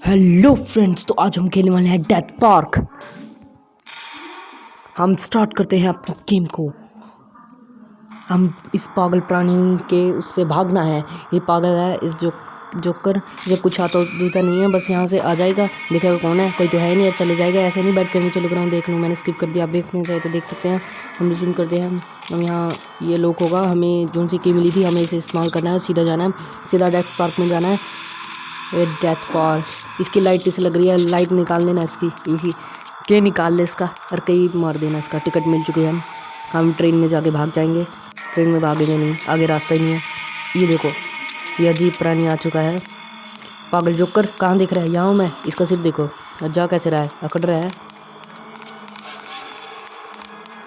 Hello friends, तो आज हम खेलने वाले हैं डेथ पार्क। हम स्टार्ट करते हैं अपनी गेम को। हम इस पागल प्राणी के उससे भागना है। ये पागल है, इस जोकर जब कुछ आता देता नहीं है, बस यहाँ से आ जाएगा, देखेगा कौन है, कोई तो है नहीं, चले जाएगा। ऐसे नहीं बैठ कर नीचे लुक रहा हूँ, देख लूँ, मैंने स्किप कर दिया। आप देखना चाहे तो देख सकते हैं। हम रिज्यूम करते हैं। हम यहाँ ये लोग होगा, हमें जो सी की मिली थी हमें इसे इस्तेमाल करना है। सीधा जाना है, सीधा डेथ पार्क में जाना है। ये डेथ पार्क, इसकी लाइट किसे लग रही है? लाइट निकाल लेना इसकी, इसी के निकाल ले इसका और कहीं मार देना इसका। टिकट मिल चुकी है। हम ट्रेन में जाके भाग जाएंगे। ट्रेन में भागेंगे नहीं, आगे रास्ता ही नहीं है। ये देखो, ये अजीब प्राणी आ चुका है। पागल जोकर कहाँ दिख रहा है? यहाँ हूँ मैं। इसका सिर देखो, जा कैसे रहा है, अकड़ रहा है।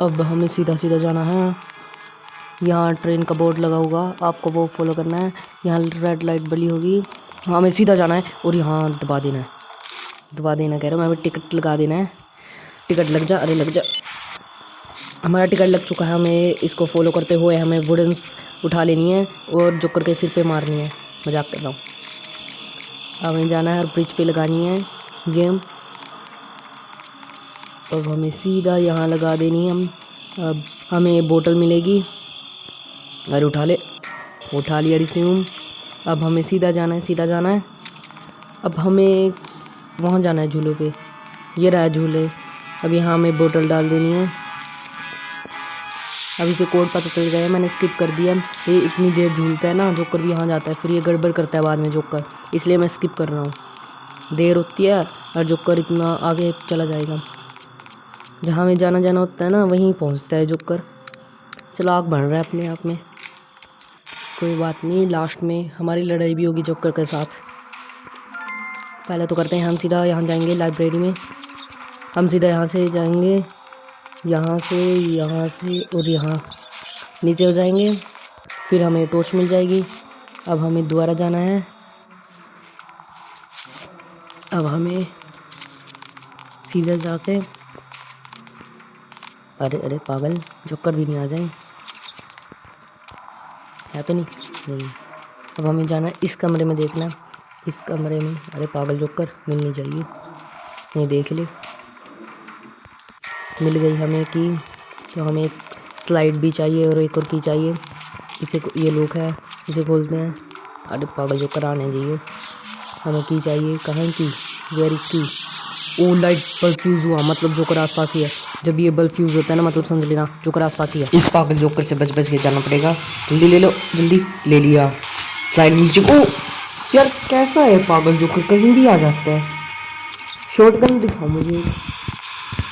अब हमें सीधा सीधा जाना है। यहाँ ट्रेन का बोर्ड लगा होगा, आपको वो फॉलो करना है। यहाँ रेड लाइट बली होगी, हमें सीधा जाना है और यहाँ दबा देना है। दबा देना कह रहा हूँ मैं, हमें टिकट लगा देना है। टिकट लग जा, अरे लग जा। हमारा टिकट लग चुका है। हमें इसको फॉलो करते हुए हमें वुडन्स उठा लेनी है और जोकर के सिर पे मारनी है। मजाक कर रहा हूँ। हमें जाना है और ब्रिज पे लगानी है गेम। अब हमें सीधा यहाँ लगा देनी है। अब हमें बोतल मिलेगी। अरे उठा लिया रिस्यूम। अब हमें सीधा जाना है, सीधा जाना है। अब हमें वहाँ जाना है झूलों पे। ये रहा झूले। अब यहाँ हमें बोतल डाल देनी है। अब इसे कोड पता चल गया है, मैंने स्किप कर दिया। ये इतनी देर झूलता है ना, जोकर भी यहाँ जाता है, फिर ये गड़बड़ करता है बाद में जोकर, इसलिए मैं स्किप कर रहा हूँ। देर होती है और जोकर इतना आगे चला जाएगा। जहाँ हमें जाना होता है ना, वहीं पहुँचता है जोकर। चालाक बन रहा है अपने आप में। कोई बात नहीं, लास्ट में हमारी लड़ाई भी होगी जोकर के साथ। पहले तो करते हैं, हम सीधा यहाँ जाएंगे लाइब्रेरी में। हम सीधा यहाँ से जाएंगे, यहाँ से और यहाँ नीचे हो जाएंगे। फिर हमें टॉर्च मिल जाएगी। अब हमें दोबारा जाना है। अब हमें सीधा जाके, अरे पागल जोकर भी नहीं आ जाए, है तो नहीं। अब हमें जाना है इस कमरे में, देखना इस कमरे में। अरे पागल जोकर मिलनी चाहिए, नहीं देख ले, मिल गई हमें की। तो हमें एक स्लाइड भी चाहिए और एक और की चाहिए। इसे ये लॉक है, इसे खोलते हैं। अरे पागल जोकर आने चाहिए, हमें की चाहिए। कहाँ की? वेयर इज की? ओ लाइट बल्ब फ्यूज़ हुआ, मतलब जोकर आसपास ही है। जब ये बल्ब फ्यूज़ होता है ना, मतलब समझ लेना जोकर आसपास ही है। इस पागल जोकर से बच के जाना पड़ेगा। जल्दी ले लो, जल्दी ले लिया। स्लाइड नीचे। ओ यार कैसा है पागल जोकर, कहीं भी आ जाता है। शॉटगन दिखाओ मुझे,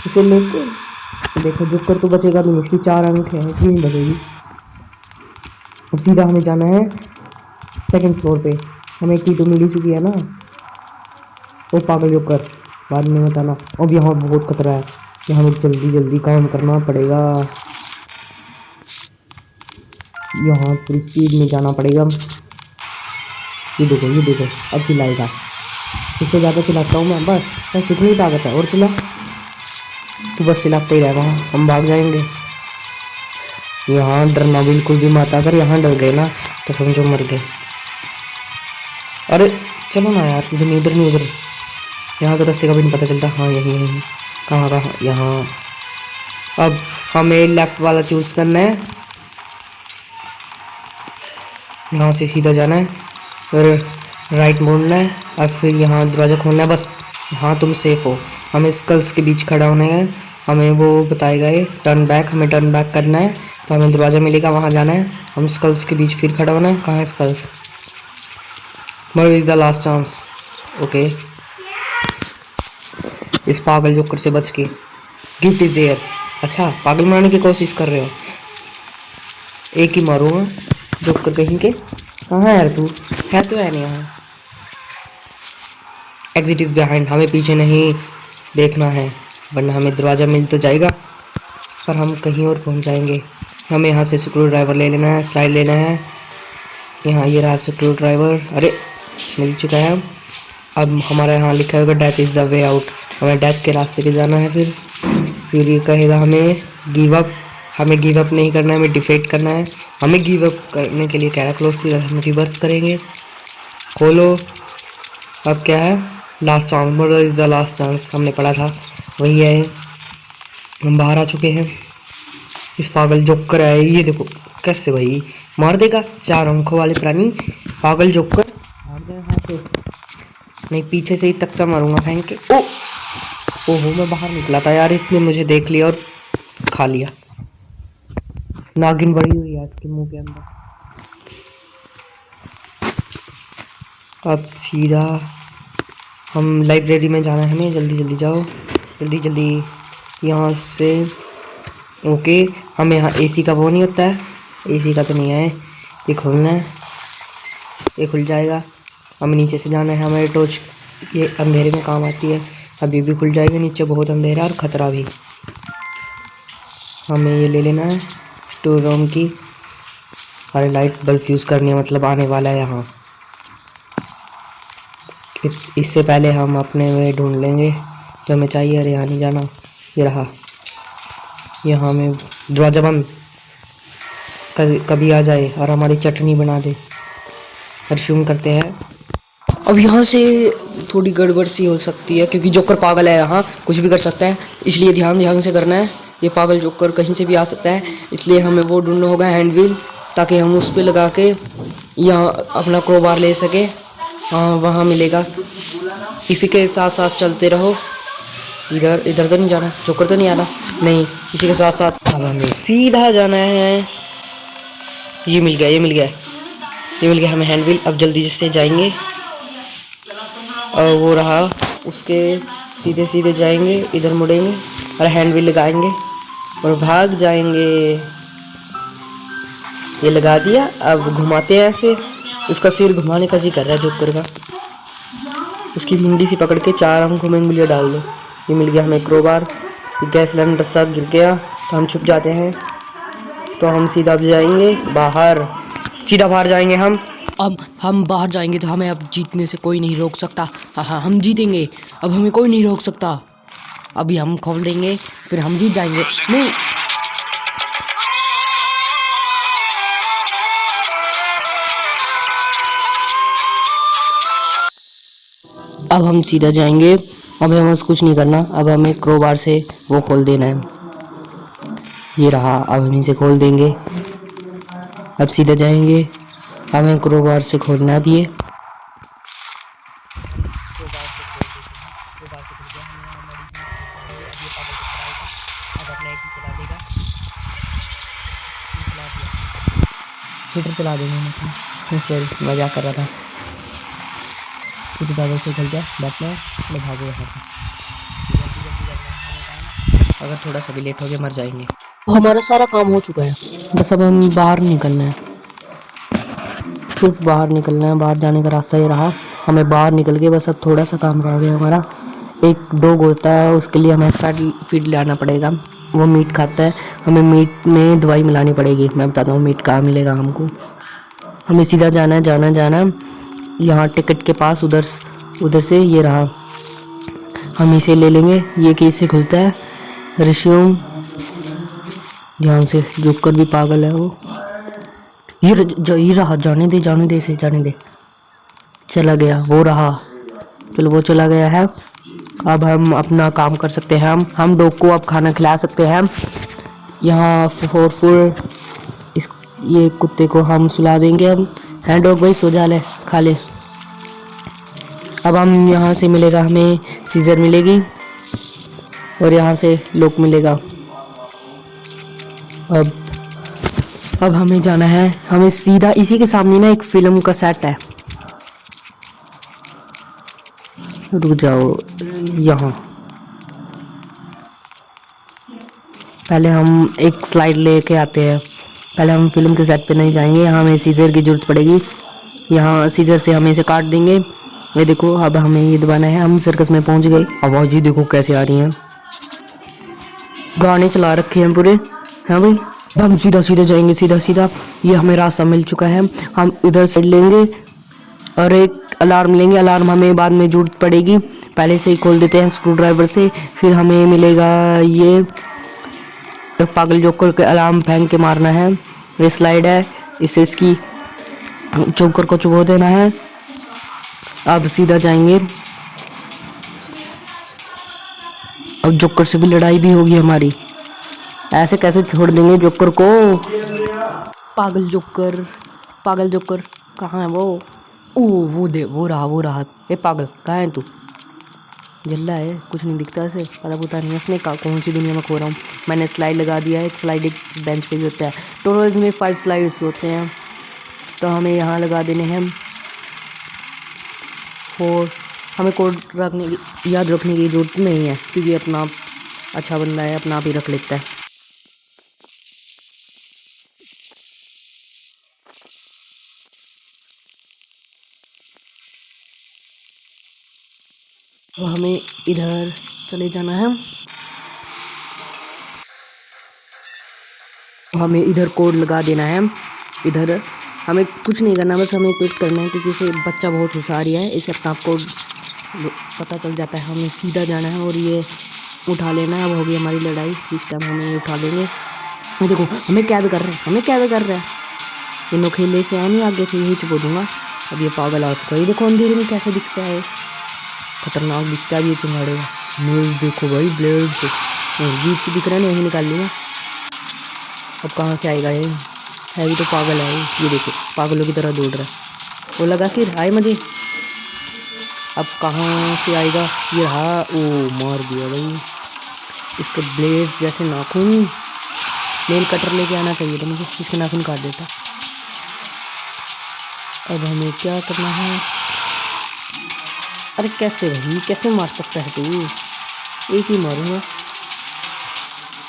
उसे लेके देखो। जोकर तो बचेगा भी नहीं, इसकी 4 अंक है, इसकी नहीं बचेगी। अब सीधा हमें जाना है सेकंड फ्लोर पे। हमें की तो मिली चुकी है ना। वो पागल जोकर बाद में बताना। अब यहाँ बहुत खतरा है, यहाँ हमें जल्दी काम करना पड़ेगा। यहाँ पूरी स्पीड में जाना पड़ेगा। ये देखो अब चिल्लाएगा। इससे ज़्यादा चिल्लाता हूँ मैं, बस इतनी ताकत है। और चिल्ला तो बस चिल्लाते ही रहेगा, हम भाग जाएंगे। यहाँ डरना बिल्कुल भी मत, अगर यहाँ डर गए ना तो समझो मर गए। अरे चलो ना यार, इधर नहीं उधर। यहाँ तो रास्ते का भी नहीं पता चलता। हाँ यहीं कहाँ यहाँ। अब हमें लेफ्ट वाला चूज़ करना है। यहाँ से सीधा जाना है और राइट मोड़ना है और फिर यहाँ दरवाज़ा खोलना है। बस हाँ, तुम सेफ हो। हमें स्कल्स के बीच खड़ा होना है। हमें वो बताएगा ये टर्न बैक, हमें टर्न बैक करना है तो हमें दरवाज़ा मिलेगा, वहाँ जाना है। हम स्कल्स के बीच फिर खड़ा होना है। कहाँ है स्कल्स? मर is the last chance. Okay, इस पागल जोकर से बच के। Gift is there. अच्छा, पागल मारने की कोशिश कर रहे हो? एक ही मारूंगा जोकर कहीं के। कहाँ है यार तू? है तो है नहीं यहाँ। एग्जिट इज़ बिहाइंड, हमें पीछे नहीं देखना है वरना हमें दरवाज़ा मिल तो जाएगा पर हम कहीं और पहुँच जाएंगे। हमें यहाँ से स्क्रू ड्राइवर ले लेना है, स्लाइड लेना है। यहाँ ये रहा स्क्रू ड्राइवर। अरे मिल चुका है। अब हमारा यहाँ लिखा होगा death is the way out, हमें डेथ के रास्ते पे जाना है। फिर ये कहेगा हमें गिव अप। हमें गिव अप नहीं करना है, हमें डिफेट करना है। हमें गिव अप करने के लिए कह रहा है क्लोज टू, हम रिवर्स करेंगे। खोलो। अब क्या है? Last chance, murder is the last chance, हमने पढ़ा था वही है। हम बाहर आ चुके हैं। इस पागल जोकर है, ये देखो कैसे भाई मार देगा, 4 आंखों वाले प्राणी, पागल जोकर मार दे यहाँ से। नहीं, पीछे से ही तख्ता मारूंगा फेंक के। ओ ओहो, मैं बाहर निकला था यार, इसने मुझे देख लिया और खा लिया। नागिन बड़ी हुई है इसके मुंह के अंदर। अब सीधा हम लाइब्रेरी में जाना है हमें, जल्दी जल्दी जाओ, जल्दी जल्दी यहाँ से। ओके, हमें यहाँ एसी का वो नहीं होता है, एसी का तो नहीं है, ये खोलना है, ये खुल जाएगा। हमें नीचे से जाना है, हमारे टॉर्च ये अंधेरे में काम आती है। अभी भी खुल जाएगा, नीचे बहुत अंधेरा और ख़तरा भी। हमें ये ले लेना है स्टोर रूम की। अरे लाइट बल्ब फ्यूज़ करनी है, मतलब आने वाला है यहाँ। इससे पहले हम अपने में ढूंढ लेंगे जो हमें चाहिए। अरे यहाँ नहीं जाना, ये रहा, यहाँ में दरवाजा बंद, कभी आ जाए और हमारी चटनी बना दे। रिज्यूम करते हैं। अब यहाँ से थोड़ी गड़बड़ सी हो सकती है क्योंकि जोकर पागल है, यहाँ कुछ भी कर सकता है, इसलिए ध्यान से करना है। ये पागल जोकर कहीं से भी आ सकता है, इसलिए हमें वो ढूंढना होगा हैंड व्हील, ताकि हम उस पर लगा के यहाँ अपना क्रोबार ले सके। हाँ, वहाँ मिलेगा। इसी के साथ साथ चलते रहो। इधर इधर तो नहीं जाना, जोकर तो नहीं आना, नहीं, इसी के साथ साथ अब हमें सीधा जाना है। ये मिल गया, ये मिल गया, ये मिल गया हमें हैंड व्हील। अब जल्दी से जाएंगे और वो रहा, उसके सीधे सीधे जाएंगे, इधर मुड़ेंगे और हैंड व्हील लगाएंगे और भाग जाएंगे। ये लगा दिया, अब घुमाते हैं ऐसे। उसका सिर घुमाने का जी कर रहा है जोकर का। उसकी मुंडी सी पकड़ के 4 आंखों में उंगलियां डाल दो। ये मिल गया हमें क्रोबार। गैस सिलेंडर सब गिर गया तो हम छुप जाते हैं। तो हम सीधा जाएंगे बाहर, सीधा बाहर जाएंगे हम। अब हम बाहर जाएंगे तो हमें अब जीतने से कोई नहीं रोक सकता। हाँ, हम जीतेंगे, अब हमें कोई नहीं रोक सकता। अभी हम खोल देंगे, फिर हम जीत जाएंगे। नहीं, अब हम सीधा जाएंगे। अब हमें कुछ नहीं करना, अब हमें क्रोबार से वो खोल देना है। ये रहा, अब हम इसे खोल देंगे। अब सीधा जाएंगे, हमें क्रोबार से खोलना भी है। हीटर चला देंगे, सॉरी मजाक कर रहा था। दादा से खुल गया, बैठना है, भागो यहाँ से। अगर थोड़ा सा भी लेट हो गया मर जाएंगे। हमारा सारा काम हो चुका है, बस अब हम बाहर निकलना है, सिर्फ बाहर निकलना है। बाहर जाने का रास्ता ये रहा, हमें बाहर निकल के बस अब थोड़ा सा काम रह गया हमारा। एक डॉग होता है, उसके लिए हमें फीड लाना पड़ेगा, वो मीट खाता है, हमें मीट में दवाई मिलानी पड़ेगी। मैं बताता हूँ मीट कहाँ मिलेगा हमको। हमें सीधा जाना है यहाँ टिकट के पास, उधर से ये रहा, हम इसे ले लेंगे। ये कैसे खुलता है, रिज्यूम, ध्यान से, जोकर भी पागल है वो। ये रहा, जाने दे इसे, जाने दे। चला गया, वो रहा, चलो वो चला गया है। अब हम अपना काम कर सकते हैं। हम डॉग को अब खाना खिला सकते हैं। यहाँ ये कुत्ते को हम सुला देंगे। अब है डॉग भाई, सो जा, ले खा ले। अब हम यहाँ से मिलेगा, हमें सीजर मिलेगी और यहाँ से लॉक मिलेगा। अब हमें जाना है, हमें सीधा इसी के सामने ना एक फिल्म का सेट है, रुक जाओ। यहाँ पहले हम एक स्लाइड लेके आते हैं। पहले हम फिल्म के सेट पे नहीं जाएंगे, यहाँ हमें सीजर की जरूरत पड़ेगी। यहाँ सीजर से हमें इसे काट देंगे। ये देखो, अब हमें ये दबाना है। हम सर्कस में पहुंच गए। आवाज़ ही देखो कैसे आ रही हैं, गाने चला रखे हैं पूरे। हाँ भाई, हम सीधा जाएंगे, सीधा। ये हमें रास्ता मिल चुका है, हम इधर से लेंगे और एक अलार्म लेंगे। अलार्म हमें बाद में जरूरत पड़ेगी, पहले से ही खोल देते हैं स्क्रू ड्राइवर से। फिर हमें मिलेगा ये पागल जोकर के अलार्म फेंक के मारना है। ये स्लाइड है, इससे इसकी जोकर को चुभो देना है। अब सीधा जाएंगे, अब जोकर से भी लड़ाई भी होगी हमारी। ऐसे कैसे छोड़ देंगे जोकर को? पागल जोकर, पागल जोकर कहाँ है वो? ओ वो रहा। ए पागल कहाँ है तू? जल्ला है, कुछ नहीं दिखता ऐसे, पता पुता नहीं है इसने कौन सी दुनिया में खो रहा हूँ। मैंने स्लाइड लगा दिया है, एक स्लाइड एक बेंच पे भी होता है। टोटल इसमें 5 स्लाइड्स होते हैं, तो हमें यहाँ लगा देने हैं 4। हमें कोड याद रखने की ज़रूरत नहीं है, क्योंकि अपना आप अच्छा बंदा है, अपना आप ही रख लेता है। तो हमें इधर चले जाना है, हमें इधर कोड लगा देना है। इधर हमें कुछ नहीं करना, बस हमें क्लिक करना है, क्योंकि इसे बच्चा बहुत होशियार है, इसे अपना कोड पता चल जाता है। हमें सीधा जाना है और ये उठा लेना है। अब होगी हमारी लड़ाई, इस टाइम हमें ये उठा लेंगे। ये देखो हमें कैद कर रहे हैं, ये नोखेले से है नहीं, आगे से यही चुप दूंगा। अब ये पागल आ चुका है, ये देखो अंधेरे में कैसे दिखता है, खतरनाक दिखता है ये चिंगाड़े का। न्यूज़ देखो भाई, ब्लेड से जीप से दिख रहा है ना, यही निकाल लूँगा। अब कहाँ से आएगा ये? है भी तो पागल है ये देखो, पागलों की तरह दौड़ रहा है। वो लगा फिर आए मुझे, अब कहाँ से आएगा? ये रहा, ओ मार दिया भाई। इसके ब्लेड जैसे नाखून, नेल कटर लेके आना चाहिए था मुझे, इसके नाखून काट देता। अब हमें क्या करना है? अरे कैसे भाई, कैसे मार सकता है तू? एक ही मारूंगा।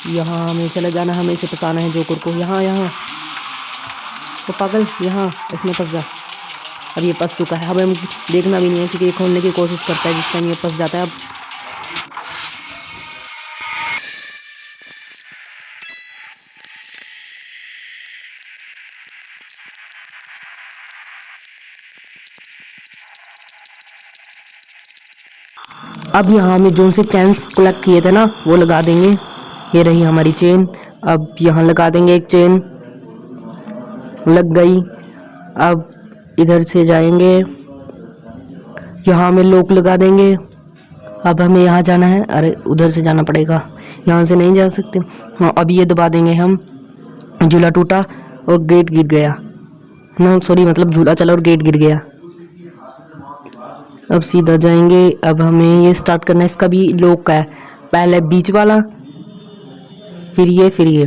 यहाँ हमें चले जाना, हमें इसे फंसाना है जोकर को। यहाँ तो पागल, यहाँ इसमें फंस जा। अब ये फंस चुका है, हमें देखना भी नहीं है, क्योंकि ये खोलने की कोशिश करता है, जिस टाइम ये फंस जाता है। अब यहाँ हमें जो से चेन्स कलेक्ट किए थे ना, वो लगा देंगे। ये रही हमारी चेन, अब यहाँ लगा देंगे एक चेन, लग गई। अब इधर से जाएंगे, यहाँ हमें लॉक लगा देंगे। अब हमें यहाँ जाना है, अरे उधर से जाना पड़ेगा, यहाँ से नहीं जा सकते। हाँ अब ये दबा देंगे हम, झूला टूटा और गेट गिर गया ना, सॉरी मतलब झूला चला और गेट गिर गया। अब सीधा जाएंगे, अब हमें ये स्टार्ट करना है, इसका भी लॉक है, पहले बीच वाला, फिर ये।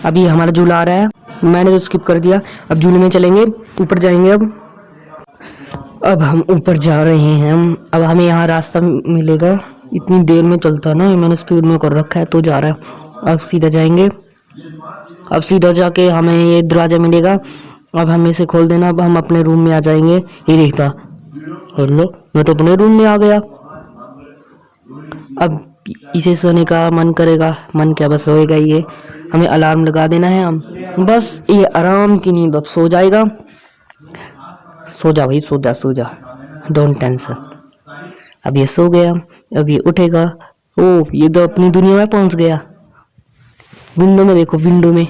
अभी हमारा झूला आ रहा है, मैंने तो स्किप कर दिया। अब झूले में चलेंगे, ऊपर जाएंगे। अब हम ऊपर जा रहे हैं। अब हमें यहाँ रास्ता मिलेगा, इतनी देर में चलता ना, ये मैंने स्पीड में कर रखा है तो जा रहा है। अब सीधा जाएंगे, अब सीधा जाके हमें ये दरवाजा मिलेगा। अब हमें इसे खोल देना, अब हम अपने रूम में आ जाएंगे। ये देखता, हेलो मैं तो अपने रूम में आ गया। अब इसे सोने का मन करेगा, मन क्या बस होएगा ये। हमें अलार्म लगा देना है, हम बस ये आराम की नींद अब सो जाएगा। सो जा भाई, सो जा, डोंट टेंशन। अब ये सो गया, अब ये उठेगा। ओ ये तो अपनी दुनिया में पहुंच गया। विंडो में देखो, विंडो में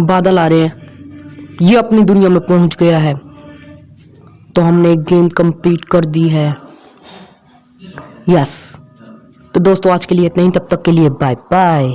बादल आ रहे हैं, ये अपनी दुनिया में पहुंच गया है। तो हमने एक गेम कंप्लीट कर दी है, यस। तो दोस्तों आज के लिए इतना ही, तब तक के लिए बाय बाय।